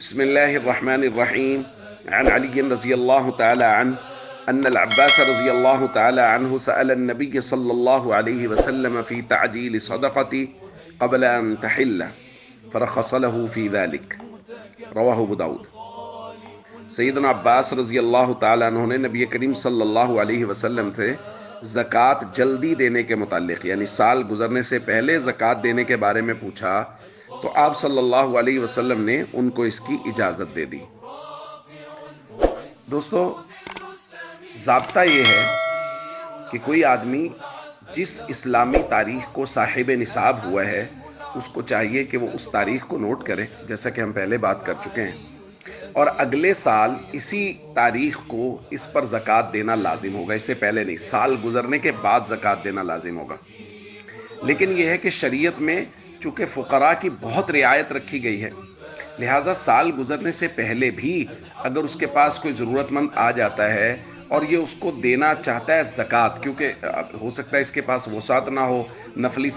بسم الله الرحمن الرحيم. عن علي رضي الله تعالى عنه أن العباس رضي الله تعالى عنه سأل النبي صلى الله عليه وسلم في تعجيل صدقته قبل أن تحل فرخص له في ذلك. رواہ ابو داؤد. سیدنا عباس رضی اللہ تعالیٰ عنہ نے نبی کریم صلی اللہ علیہ وسلم سے زکوٰۃ جلدی دینے کے متعلق یعنی سال گزرنے سے پہلے زکوٰۃ دینے کے بارے میں پوچھا تو آپ صلی اللہ علیہ وسلم نے ان کو اس کی اجازت دے دی. دوستو، ضابطہ یہ ہے کہ کوئی آدمی جس اسلامی تاریخ کو صاحب نصاب ہوا ہے اس کو چاہیے کہ وہ اس تاریخ کو نوٹ کرے، جیسا کہ ہم پہلے بات کر چکے ہیں، اور اگلے سال اسی تاریخ کو اس پر زکوٰۃ دینا لازم ہوگا. اس سے پہلے نہیں، سال گزرنے کے بعد زکوٰۃ دینا لازم ہوگا. لیکن یہ ہے کہ شریعت میں چونکہ فقراء کی بہت رعایت رکھی گئی ہے، لہٰذا سال گزرنے سے پہلے بھی اگر اس کے پاس کوئی ضرورت مند آ جاتا ہے اور یہ اس کو دینا چاہتا ہے زکوٰۃ، کیونکہ ہو سکتا ہے اس کے پاس وسعت نہ ہو، نفلی